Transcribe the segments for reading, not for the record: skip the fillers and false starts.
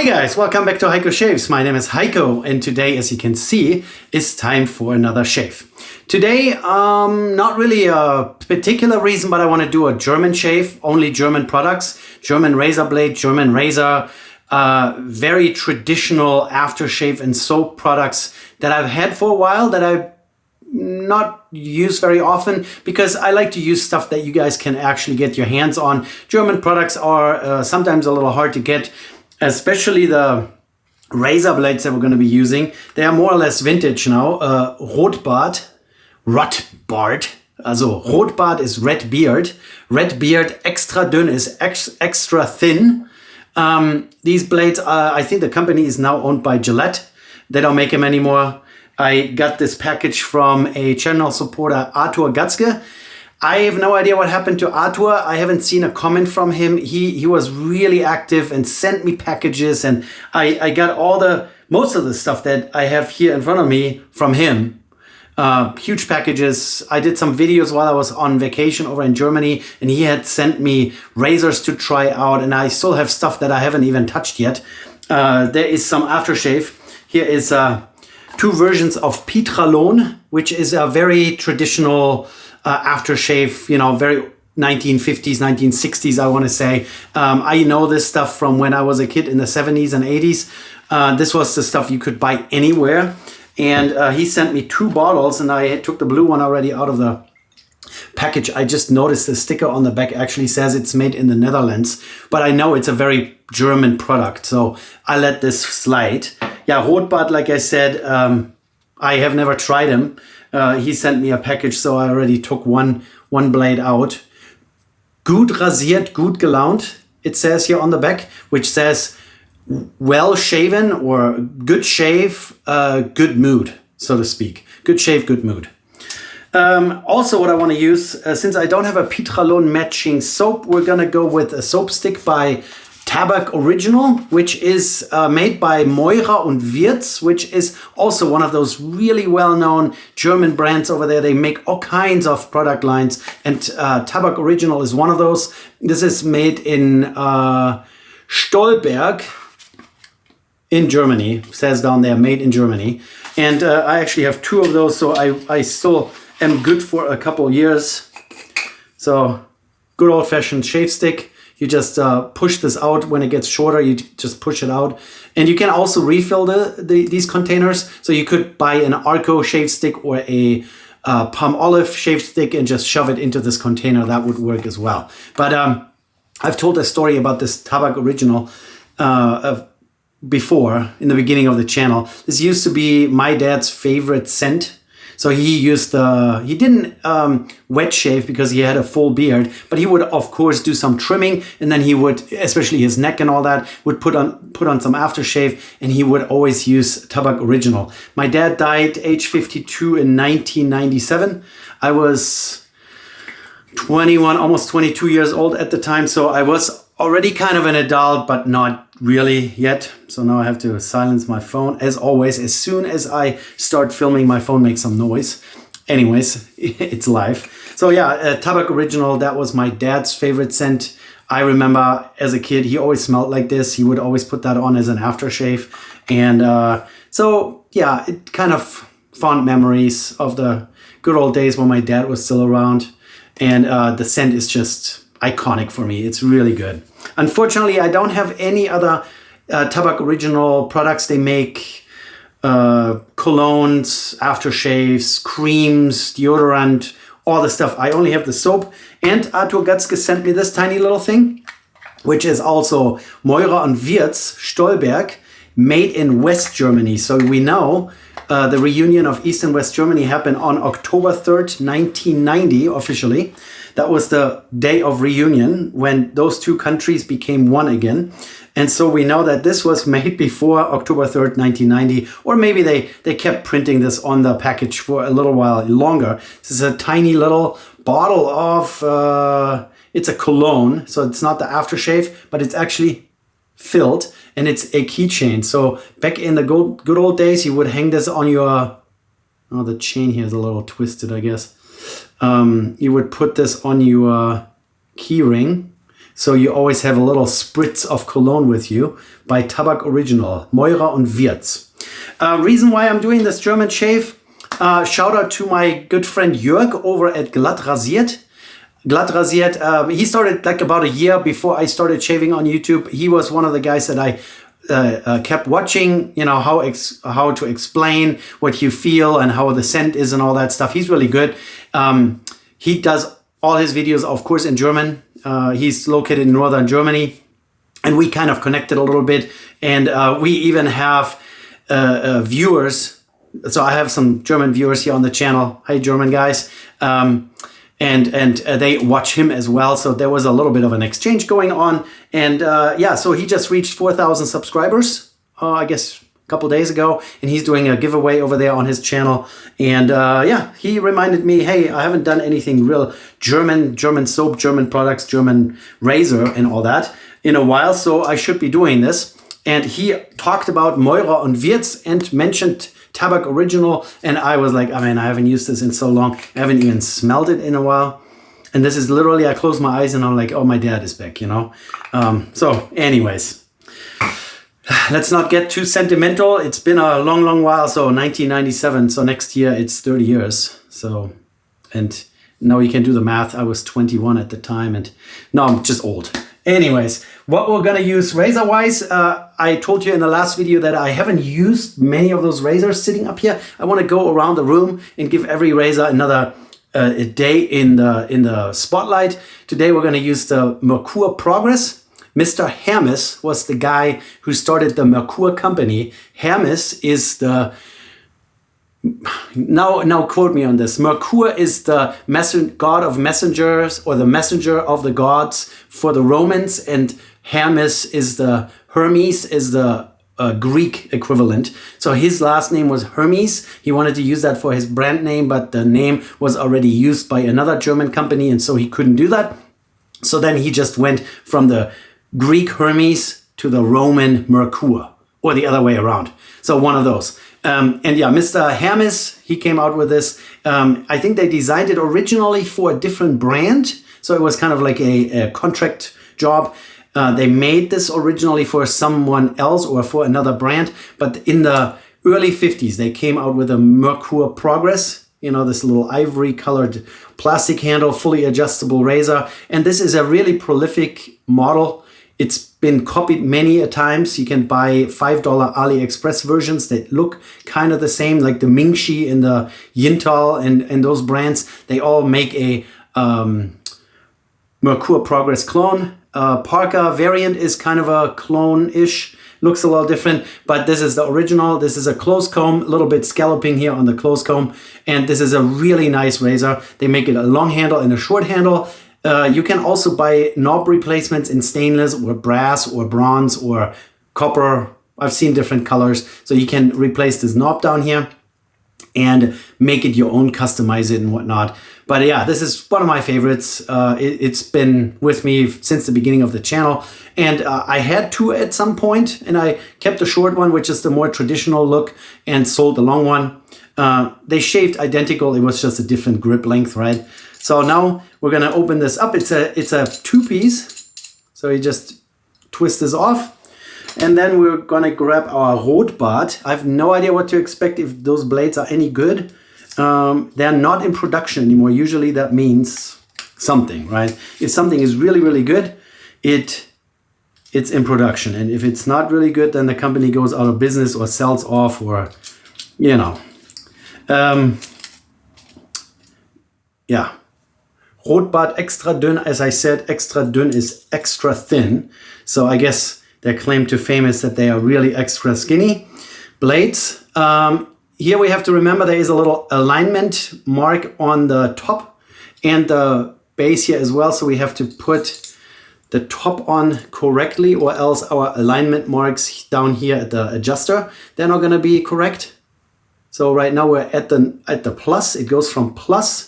guys, welcome back to Heiko Shaves. My name is Heiko and today, as you can see, is time for another shave. Today, not really a particular reason, but I want to do a German shave, only German products, German razor blade, German razor, very traditional aftershave and soap products that I've had for a while that I not use very often because I like to use stuff that you guys can actually get your hands on. German products are sometimes a little hard to get, especially the razor blades that we're going to be using. They are more or less vintage now. Rotbart, also Rotbart is red beard. Red beard, extra dünn is extra thin. These blades, I think the company is now owned by Gillette. They don't make them anymore. I got this package from a channel supporter, Arthur Gatzke. I have no idea what happened to Arthur. I haven't seen a comment from him. He was really active and sent me packages, and I got most of the stuff that I have here in front of me from him. Huge packages. I did some videos while I was on vacation over in Germany, and he had sent me razors to try out, and I still have stuff that I haven't even touched yet. There is some aftershave. Here is two versions of Pitralon, which is a very traditional aftershave, very 1950s, 1960s, I want to say. I know this stuff from when I was a kid in the 70s and 80s. This was the stuff you could buy anywhere. And he sent me 2 bottles, and I took the blue one already out of the package. I just noticed the sticker on the back actually says it's made in the Netherlands, but I know it's a very German product, so I let this slide. Yeah, Rotbart, like I said, I have never tried him. He sent me a package, so I already took one blade out. Gut rasiert, gut gelaunt, it says here on the back, which says well shaven or good shave, good mood, so to speak. Good shave, good mood. Also, what I want to use, since I don't have a Pitralon matching soap, we're going to go with a soap stick by Tabak Original, which is made by Meurer und Wirz, which is also one of those really well-known German brands over there. They make all kinds of product lines, and Tabak Original is one of those. This is made in Stolberg in Germany. It says down there, made in Germany. And I actually have 2 of those, so I still am good for a couple years. So good old-fashioned shave stick. You just push this out. When it gets shorter, you just push it out. And you can also refill these containers. So you could buy an Arco shave stick or a palm olive shave stick and just shove it into this container. That would work as well. But I've told a story about this Tabak Original before, in the beginning of the channel. This used to be my dad's favorite scent. So he didn't wet shave because he had a full beard, but he would of course do some trimming, and then he would, especially his neck and all that, would put on some aftershave, and he would always use Tabak Original. My dad died age 52 in 1997. I was 21, almost 22 years old at the time, so I was already kind of an adult, but not really yet. So now I have to silence my phone. As always, as soon as I start filming, my phone makes some noise. Anyways, it's live. So yeah, Tabak Original, that was my dad's favorite scent. I remember as a kid, he always smelled like this. He would always put that on as an aftershave. And so yeah, it kind of fond memories of the good old days when my dad was still around. And the scent is just iconic for me. It's really good. Unfortunately, I don't have any other Tabak Original products. They make colognes, aftershaves, creams, deodorant, all the stuff. I only have the soap. And Arthur Gatzke sent me this tiny little thing, which is also Meurer und Wirz, Stolberg, made in West Germany. So we know the reunion of East and West Germany happened on October 3rd, 1990, officially. That was the day of reunion when those 2 countries became one again. And so we know that this was made before October 3rd, 1990, or maybe they kept printing this on the package for a little while longer. This is a tiny little bottle of, it's a cologne, so it's not the aftershave, but it's actually filled, and it's a keychain. So back in the good old days, you would hang this on your, oh, the chain here is a little twisted, I guess. You would put this on your key ring. so you always have a little spritz of cologne with you by Tabak Original, Meurer und Wirtz. Reason why I'm doing this German shave, shout out to my good friend Jorg over at Rasiert. Rasiert, he started like about a year before I started shaving on YouTube. He was one of the guys that I kept watching, you know, how to explain what you feel and how the scent is and all that stuff. He's really good. He does all his videos, of course, in German. He's located in northern Germany, and we kind of connected a little bit. And we even have viewers. So I have some German viewers here on the channel. Hi, German guys. And they watch him as well. So there was a little bit of an exchange going on. And yeah, so he just reached 4,000 subscribers, I guess a couple days ago. And he's doing a giveaway over there on his channel. And yeah, he reminded me, hey, I haven't done anything real German soap, German products, German razor and all that in a while. So I should be doing this. And he talked about Meurer und Wirtz and mentioned Tabak Original, and I was like, I mean, I haven't used this in so long. I haven't even smelled it in a while. And this is literally, I close my eyes and I'm like, oh, my dad is back, you know? So anyways, let's not get too sentimental. It's been a long, long while. So 1997. So next year it's 30 years. So, and now you can do the math. I was 21 at the time, and no, I'm just old. Anyways, what we're gonna use razor-wise, I told you in the last video that I haven't used many of those razors sitting up here. I want to go around the room and give every razor another a day in the spotlight. Today we're gonna use the Merkur Progress. Mr. Hermes was the guy who started the Merkur company. Hermes is the now quote me on this. Merkur is the god of messengers, or the messenger of the gods for the Romans, and Hermes is the Greek equivalent. So his last name was Hermes. He wanted to use that for his brand name, but the name was already used by another German company, and so he couldn't do that. So then he just went from the Greek Hermes to the Roman Merkur, or the other way around. So one of those. And yeah, Mr. Hermes, he came out with this. I think they designed it originally for a different brand. So it was kind of like a contract job. They made this originally for someone else or for another brand. But in the early 50s, they came out with a Merkur Progress. You know, this little ivory colored plastic handle, fully adjustable razor. And this is a really prolific model. It's been copied many a times. You can buy $5 AliExpress versions that look kind of the same, like the Mingxi and the Yintal and those brands. They all make a Merkur Progress clone. Parka variant is kind of a clone-ish. Looks a little different, but this is the original. This is a close comb, a little bit scalloping here on the close comb. And this is a really nice razor. They make it a long handle and a short handle. You can also buy knob replacements in stainless or brass or bronze or copper. I've seen different colors. So you can replace this knob down here and make it your own, customize it and whatnot. But yeah, this is one of my favorites. It's been with me since the beginning of the channel. And I had two at some point, and I kept the short one, which is the more traditional look, and sold the long one. They shaved identical. It was just a different grip length, right? So now we're gonna open this up. It's a two-piece. So you just twist this off. And then we're gonna grab our Rotbart. I have no idea what to expect, if those blades are any good. They're not in production anymore. Usually that means something, right? If something is really, really good, it's in production. And if it's not really good, then the company goes out of business or sells off, or, you know. Yeah. Rotbart extra dünn, as I said, extra dünn is extra thin. So I guess their claim to fame is that they are really extra skinny blades. Here we have to remember there is a little alignment mark on the top and the base here as well. So we have to put the top on correctly, or else our alignment marks down here at the adjuster, they're not going to be correct. So right now we're at the plus. It goes from plus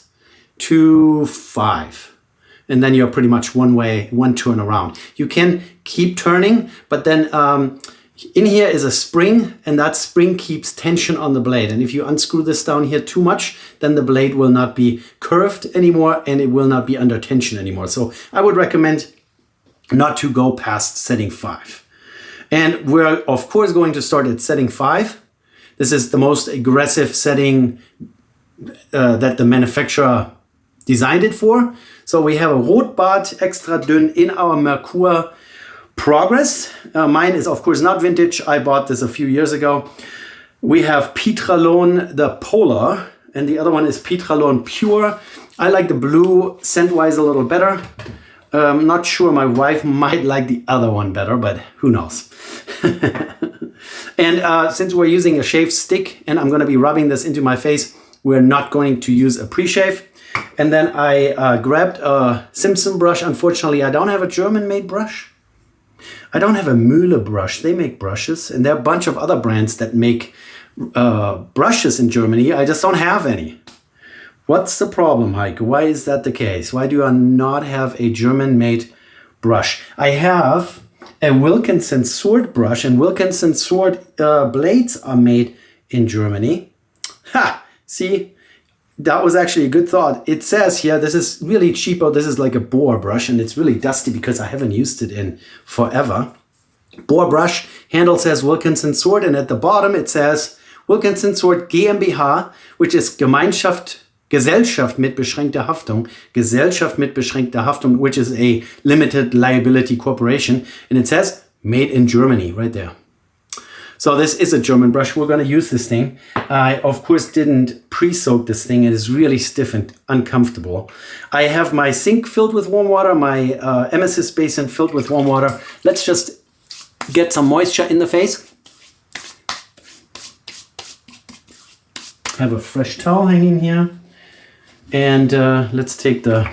to 5. And then you're pretty much one turn around. You can keep turning, but then in here is a spring, and that spring keeps tension on the blade. And if you unscrew this down here too much, then the blade will not be curved anymore, and it will not be under tension anymore. So I would recommend not to go past setting 5. And we're of course going to start at setting 5. This is the most aggressive setting that the manufacturer designed it for. So we have a Rotbart extra dünn in our Merkur Progress. Mine is of course not vintage. I bought this a few years ago. We have Petralone the Polar, and the other one is Petralone Pure. I like the blue scent-wise a little better. Not sure, my wife might like the other one better, but who knows. And since we're using a shave stick and I'm going to be rubbing this into my face, we're not going to use a pre-shave. And then I grabbed a Simpson brush. Unfortunately, I don't have a German-made brush. I don't have a Mühle brush. They make brushes, and there are a bunch of other brands that make brushes in Germany. I just don't have any. What's the problem, Heike? Why is that the case? Why do I not have a German-made brush? I have a Wilkinson sword brush, and Wilkinson sword blades are made in Germany. Ha! See, that was actually a good thought. It says here, this is really cheapo. This is like a boar brush, and it's really dusty because I haven't used it in forever. Boar brush, handle says Wilkinson sword, and at the bottom it says Wilkinson Sword GmbH, which is Gesellschaft mit beschränkter Haftung. Gesellschaft mit beschränkter Haftung, which is a limited liability corporation. And it says made in Germany right there. So this is a German brush. We're going to use this thing. I, of course, didn't pre-soak this thing. It is really stiff and uncomfortable. I have my sink filled with warm water, my emesis basin filled with warm water. Let's just get some moisture in the face. Have a fresh towel hanging here. And let's take the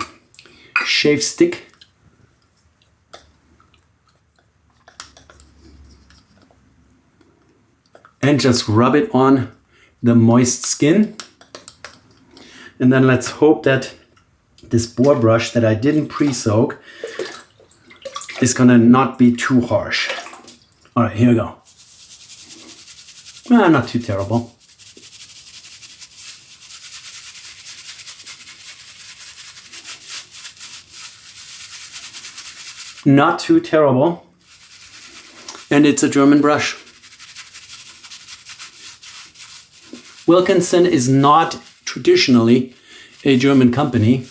shave stick. And just rub it on the moist skin. And then let's hope that this boar brush that I didn't pre-soak is gonna not be too harsh. All right, here we go. Not too terrible. Not too terrible. And it's a German brush. Wilkinson is not traditionally a German company,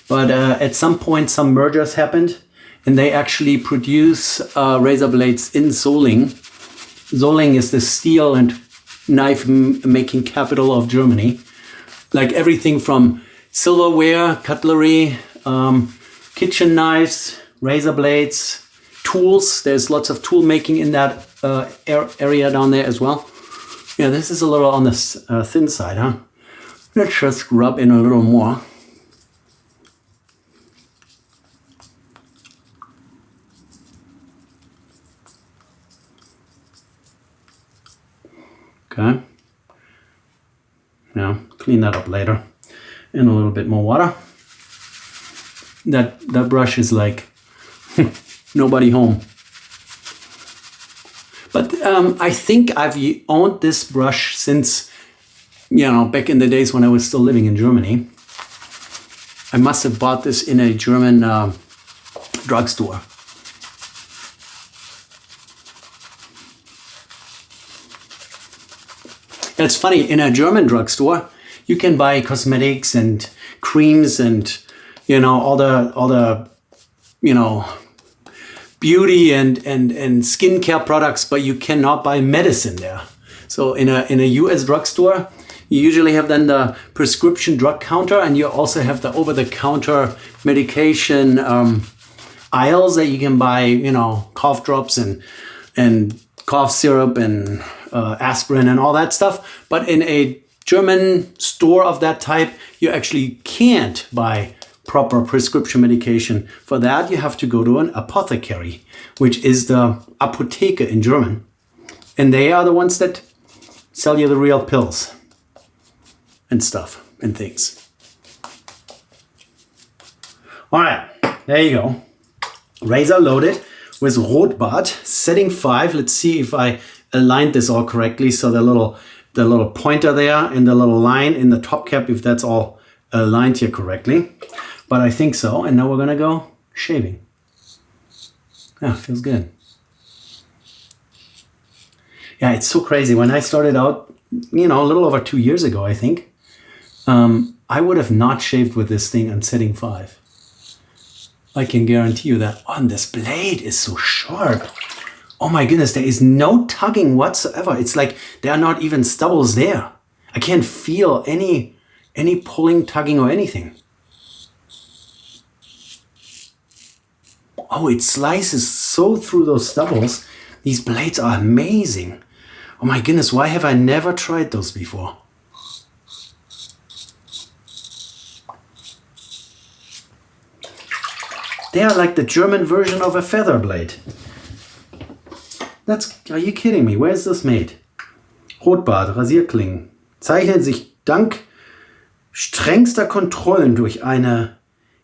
but at some point some mergers happened and they actually produce razor blades in Solingen. Solingen is the steel and knife making capital of Germany. Like everything from silverware, cutlery, kitchen knives, razor blades, tools. There's lots of tool making in that area down there as well. Yeah, this is a little on the thin side, huh? Let's just rub in a little more. Okay. Now, clean that up later. And a little bit more water. That brush is like nobody home. But I think I've owned this brush since, back in the days when I was still living in Germany. I must have bought this in a German drugstore. It's funny, in a German drugstore, you can buy cosmetics and creams and, all the beauty and skincare products, but you cannot buy medicine there. So in a US drugstore, you usually have then the prescription drug counter, and you also have the over-the-counter medication aisles that you can buy, cough drops and cough syrup and aspirin and all that stuff. But in a German store of that type, you actually can't buy proper prescription medication. For that, you have to go to an apothecary, which is the Apotheke in German. And they are the ones that sell you the real pills and stuff and things. All right, there you go. Razor loaded with Rotbart, setting 5. Let's see if I aligned this all correctly. So the little pointer there and the little line in the top cap, if that's all aligned here correctly. But I think so. And now we're gonna go shaving. Yeah, feels good. Yeah, it's so crazy. When I started out, you know, a little over 2 years ago, I think, I would have not shaved with this thing on setting 5. I can guarantee you that. Oh, and this blade is so sharp. Oh my goodness, there is no tugging whatsoever. It's like there are not even stubbles there. I can't feel any pulling, tugging or anything. Oh, it slices so through those stubbles. These blades are amazing. Oh my goodness, why have I never tried those before? They are like the German version of a feather blade. Are you kidding me? Where is this made? Rotbart, Rasierklingen zeichnen sich dank strengster Kontrollen durch eine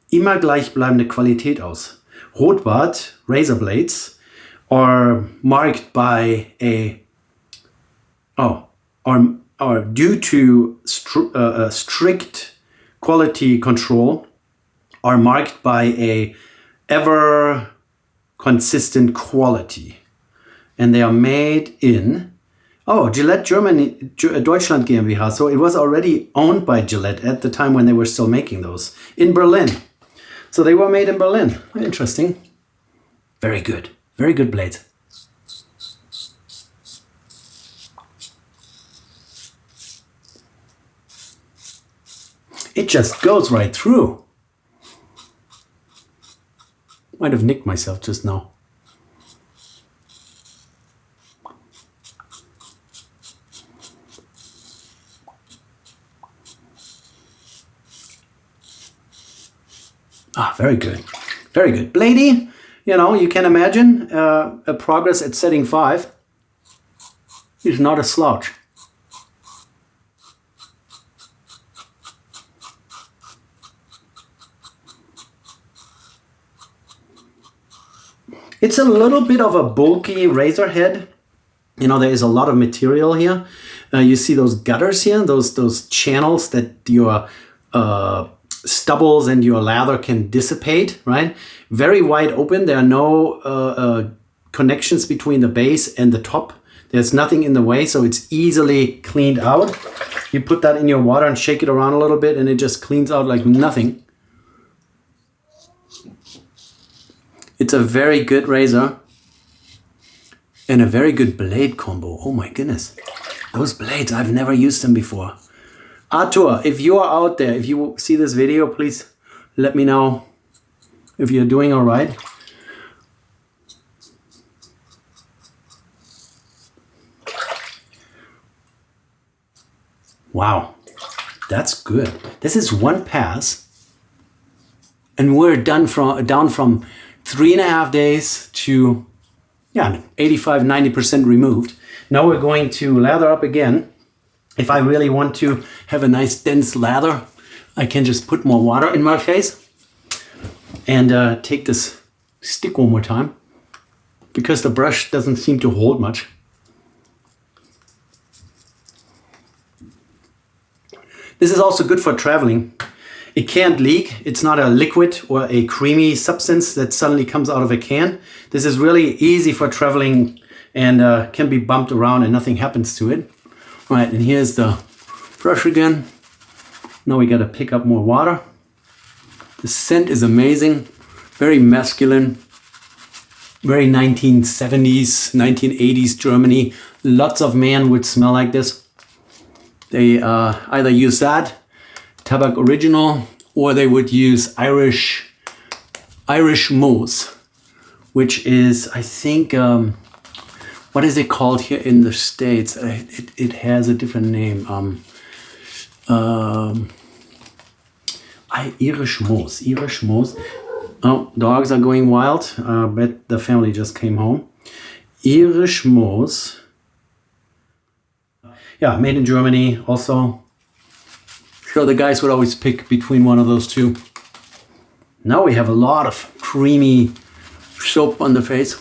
immer gleichbleibende Qualität aus. Rotbart razor blades are marked by are due to strict quality control, are marked by a ever consistent quality, and they are made in Gillette Germany, Deutschland GmbH. So it was already owned by Gillette at the time when they were still making those in Berlin. So they were made in Berlin. Interesting. Very good blades. It just goes right through. Might have nicked myself just now. Ah, very good. Very good. Bladey, you know, you can imagine a Progress at setting 5 is not a slouch. It's a little bit of a bulky razor head. You know, there is a lot of material here. You see those gutters here, those channels that your stubbles and your lather can dissipate, right? Very wide open. There are no connections between the base and the top. There's nothing in the way, so it's easily cleaned out. You put that in your water and shake it around a little bit and it just cleans out like nothing. It's a very good razor and a very good blade combo. Oh my goodness. Those blades, I've never used them before. Arthur, if you are out there, if you see this video, please let me know if you're doing all right. Wow, that's good. This is one pass and we're down from 3.5 days to 85-90% removed. Now we're going to lather up again. If I really want to have a nice dense lather, I can just put more water in my face and take this stick one more time because the brush doesn't seem to hold much. This is also good for traveling. It can't leak. It's not a liquid or a creamy substance that suddenly comes out of a can. This is really easy for traveling and can be bumped around and nothing happens to it. Right, and here's the brush again. Now we gotta pick up more water. The scent is amazing, very masculine, very 1970s, 1980s Germany. Lots of men would smell like this. They either use that, Tabak Original, or they would use Irish Moss, which is, I think, what is it called here in the States? It has a different name. Irish Moss. Oh, dogs are going wild. I bet the family just came home. Irish Moss. Yeah, made in Germany also. Sure, the guys would always pick between one of those two. Now we have a lot of creamy soap on the face.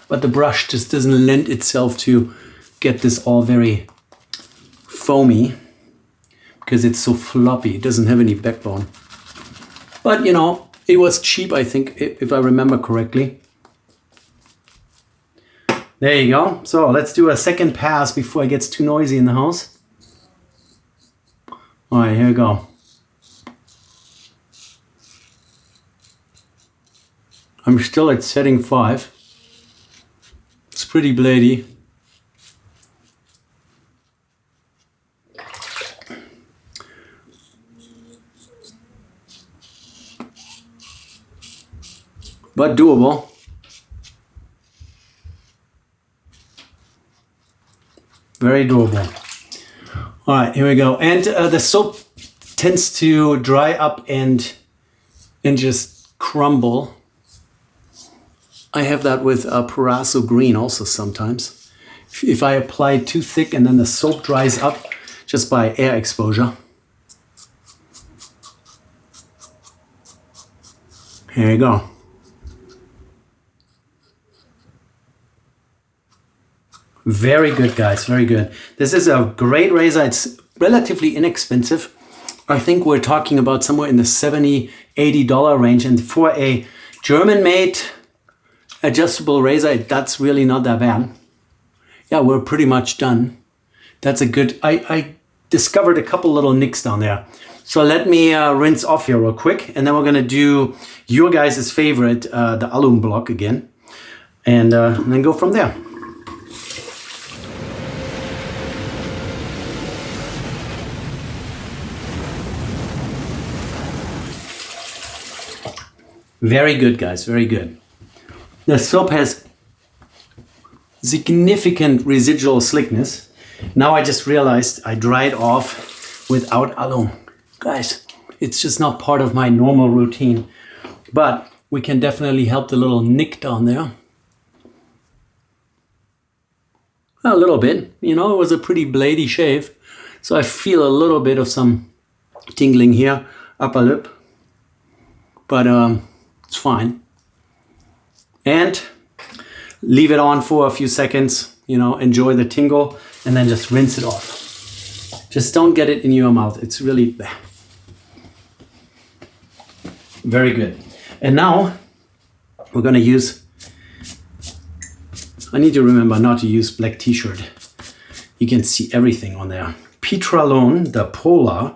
But the brush just doesn't lend itself to get this all very foamy because it's so floppy. It doesn't have any backbone. But you know, It was cheap, I think, if I remember correctly. There you go. So let's do a second pass before it gets too noisy in the house. All right, here we go. I'm still at setting 5. It's pretty bladey. But doable. Very doable. All right, here we go. And the soap tends to dry up and just crumble. I have that with Purasso Green also sometimes. If I apply too thick and then the soap dries up just by air exposure. Here you go. Very good, guys, very good. This is a great razor. It's relatively inexpensive. I think we're talking about somewhere in the $70, $80 range. And for a German-made adjustable razor, that's really not that bad. Yeah, we're pretty much done. That's a good, I discovered a couple little nicks down there. So let me rinse off here real quick. And then we're gonna do your guys' favorite, the alum block again. And then go from there. Very good, guys, very good. The soap has significant residual slickness. Now I just realized I dried off without alum. Guys, it's just not part of my normal routine. But we can definitely help the little nick down there. A little bit, you know, it was a pretty bladey shave. So I feel a little bit of some tingling here, upper lip. But it's fine. And leave it on for a few seconds, you know, enjoy the tingle, and then just rinse it off. Just don't get it in your mouth. It's really very good. And now we're gonna use, I need to remember not to use black t-shirt. You can see everything on there. Petrolone, the Polar,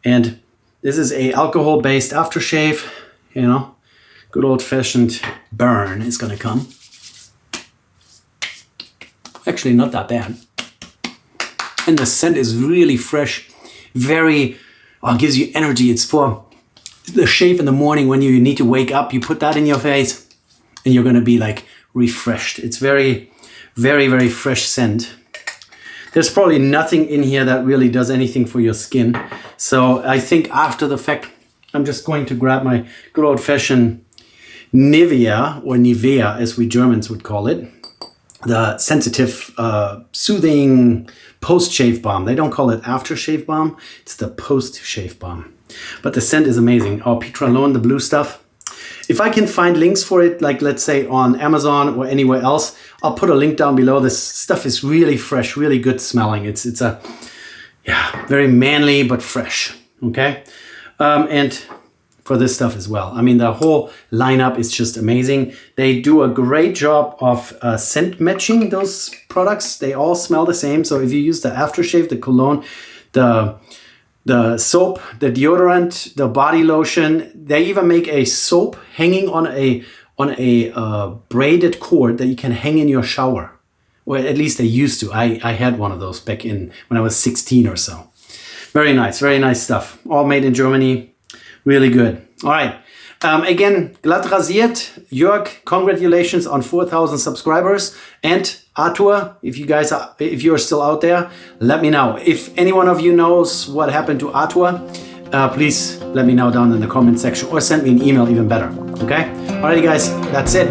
and this is a alcohol-based aftershave, you know. Good old-fashioned burn is gonna come. Actually, not that bad. And the scent is really fresh, very, gives you energy. It's for the shave in the morning when you need to wake up. You put that in your face and you're gonna be like refreshed. It's very, very, very fresh scent. There's probably nothing in here that really does anything for your skin. So I think after the fact, I'm just going to grab my good old-fashioned Nivea, or Nivea as we Germans would call it. The sensitive, soothing post-shave balm. They don't call it after-shave balm. It's the post-shave balm. But the scent is amazing. Oh, Petrolone, the blue stuff. If I can find links for it, like let's say on Amazon or anywhere else, I'll put a link down below. This stuff is really fresh, really good smelling. It's a, yeah, very manly but fresh, okay? And for this stuff as well. I mean, the whole lineup is just amazing. They do a great job of scent matching those products. They all smell the same. So if you use the aftershave, the cologne, the soap, the deodorant, the body lotion, they even make a soap hanging on a braided cord that you can hang in your shower. Well, at least they used to. I had one of those back in when I was 16 or so. Very nice stuff. All made in Germany. Really good. All right. Again, glatt rasiert. Jorg, congratulations on 4,000 subscribers. And Arthur, if you're still out there, let me know. If any one of you knows what happened to Arthur, please let me know down in the comment section or send me an email, even better. Okay? Alrighty, guys, that's it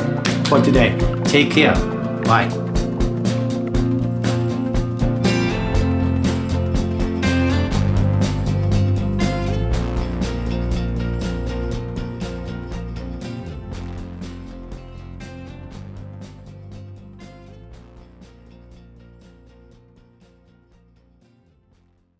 for today. Take care. Bye.